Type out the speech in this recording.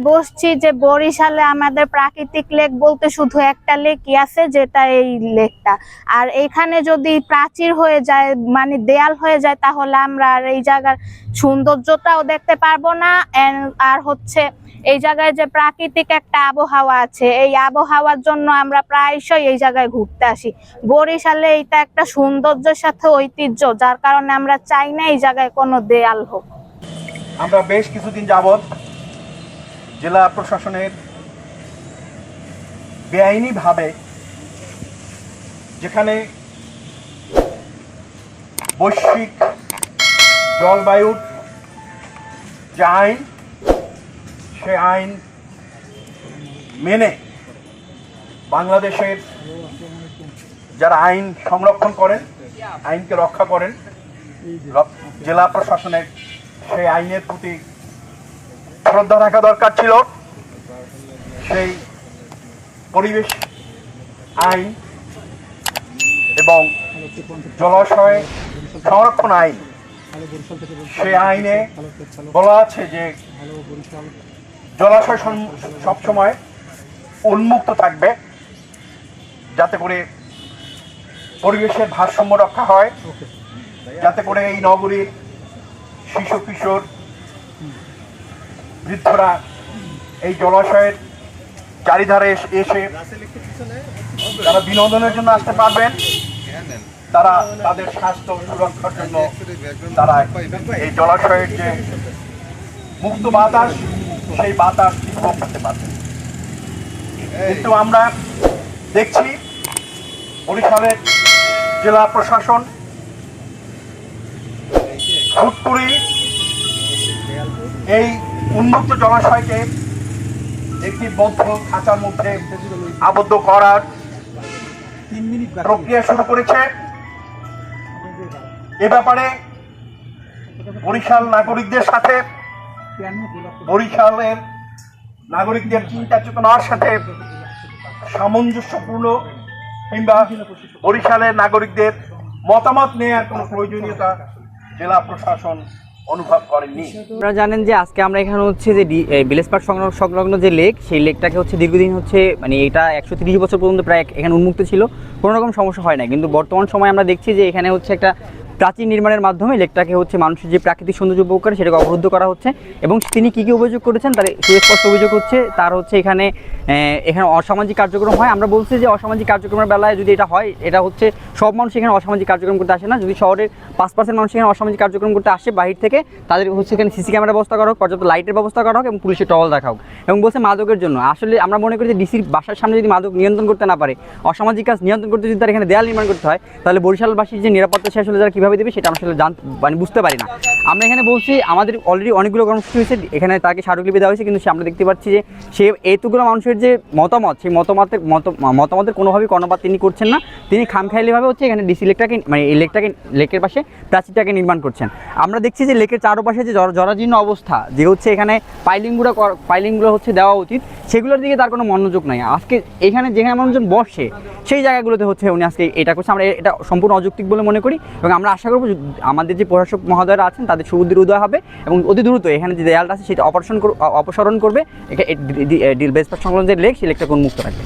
বসছি যে বরিশালে আমাদের প্রাকৃতিক লেক বলতে শুধু একটা লেকই আছে, যেটা এই লেকটা। আর এখানে যদি প্রাচীর হয়ে যায়, মানে দেয়াল হয়ে যায়, তাহলে আমরা আর এই জায়গার সৌন্দর্যটাও দেখতে পারবো না। আর হচ্ছে এই জায়গায় যে প্রাকৃতিক একটা আবহাওয়া আছে, এই আবহাওয়ার জন্য আমরা প্রায়শই এই জায়গায় ঘুরতে আসি। বরিশালে এটা একটা সৌন্দর্যের সাথে ঐতিহ্য, যার কারণে আমরা চাই না এই জায়গায় কোনো দেয়াল হোক। আমরা বেশ কিছুদিন যাবৎ জেলা প্রশাসনের বেআইনিভাবে যেখানে বৈশ্বিক জলবায়ুর যে আইন, সে আইন মেনে বাংলাদেশের যারা আইন সংরক্ষণ করেন, আইনকে রক্ষা করেন, জেলা প্রশাসনের সেই আইনের প্রতি শ্রদ্ধা রাখা দরকার ছিল। সেই পরিবেশ আইন এবং জলাশয় সংরক্ষণ আইন, সেই আইনে বলা আছে যে জলাশয় সবসময় উন্মুক্ত থাকবে, যাতে করে পরিবেশের ভারসাম্য রক্ষা হয়, যাতে করে এই নগরীর শিশু কিশোর বৃদ্ধরা এই জলাশয়ের চারিধারে এসে তারা বিনোদনের জন্য আসতে পারবেন, তারা তাদের স্বাস্থ্য সুরক্ষার জন্য তারা এই জলাশয়ের যে মুক্ত বাতাস, সেই বাতাস উপভোগ করতে পারবেন। কিন্তু আমরা দেখছি বরিশালের জেলা প্রশাসন হুট করে এই উন্মুক্ত জলাশয়কে একটি বদ্ধ খাঁচার মধ্যে আবদ্ধ করার প্রক্রিয়া শুরু করেছে। এ ব্যাপারে বরিশাল নাগরিকদের সাথে, বরিশালের নাগরিকদের চিন্তা চেতনার সাথে সামঞ্জস্যপূর্ণ কিংবা বরিশালের নাগরিকদের মতামত নেওয়ার কোনো প্রয়োজনীয়তা জেলা প্রশাসন অনুভব করেননি। আপনারা জানেন যে আজকে আমরা এখানে হচ্ছে যে ভিলেজ পার্ক সংলগ্ন যে লেক, সেই লেকটাকে হচ্ছে দীর্ঘদিন হচ্ছে মানে এটা 130 বছর পর্যন্ত প্রায় এখানে উন্মুক্ত ছিল, কোনো রকম সমস্যা হয় না। কিন্তু বর্তমান সময় আমরা দেখছি যে এখানে হচ্ছে একটা প্রাচীর নির্মাণের মাধ্যমে লেকটাকে হচ্ছে মানুষের যে প্রাকৃতিক সৌন্দর্য উপভোগ করে সেটাকে অবরুদ্ধ করা হচ্ছে। এবং তিনি কী অভিযোগ করেছেন, তার সুস্পষ্ট অভিযোগ হচ্ছে তার হচ্ছে এখানে অসামাজিক কার্যক্রম হয়। আমরা বলছি যে অসামাজিক কার্যক্রমের বেলায় যদি এটা হয়, এটা হচ্ছে সব মানুষ এখানে অসামাজিক কার্যক্রম করতে আসে না। যদি শহরের 5% মানুষ এখানে অসামাজিক কার্যক্রম করতে আসে বাহির থেকে, তাদের হচ্ছে এখানে সিসি ক্যামেরা ব্যবস্থা করা হোক, পর্যাপ্ত লাইটের ব্যবস্থা করা হোক এবং পুলিশের টহল রাখা হোক। এবং বলছে মাদকের জন্য, আসলে আমরা মনে করি যে ডিসির বাসার সামনে যদি মাদক নিয়ন্ত্রণ করতে না পারে, অসামাজিক কাজ নিয়ন্ত্রণ করতে যদি তার এখানে দেয়াল নির্মাণ করতে হয়, তাহলে বরিশালবাসীর যে নিরাপত্তা সে আসলে যারা কীভাবে দেবে সেটা আসলে মানে বুঝতে পারি না। আমরা এখানে বলছি আমাদের অলরেডি অনেকগুলো কর্মসূচি হয়েছে, এখানে তাকে স্মারকলিপি দেওয়া হয়েছে, কিন্তু আমরা দেখতে পাচ্ছি যে সে এতগুলো মানুষের যে মতামত, সেই মতামতের কোনোভাবেই কর্ণপাত তিনি করছেন না। তিনি খামখেয়ালিভাবে হচ্ছে এখানে ডিসি লেকটাকে মানে এই লেকের পাশে প্রাচীরটাকে নির্মাণ করছেন। আমরা দেখছি যে লেকের চারপাশে যে জরাজীর্ণ অবস্থা, যে হচ্ছে এখানে পাইলিংগুলো হচ্ছে দেওয়া উচিত, সেগুলোর দিকে তার কোনো মনোযোগ নাই। আজকে এখানে যেখানে মানুষজন বসে সেই জায়গাগুলোতে হচ্ছে উনি আজকে এটা করছে। আমরা এটা সম্পূর্ণ অযৌক্তিক বলে মনে করি এবং আমরা আশা করব আমাদের যে প্রশাসক মহোদয়রা আছেন তাদের সুবুদ্ধির উদয় হবে এবং অতি দ্রুত এখানে যে দেয়ালটা আছে সেটা অপসারণ করবে, ভিলেজ পার্ক সংলগ্ন যে লেক, সেই লেকটাকে উন্মুক্ত রাখবে।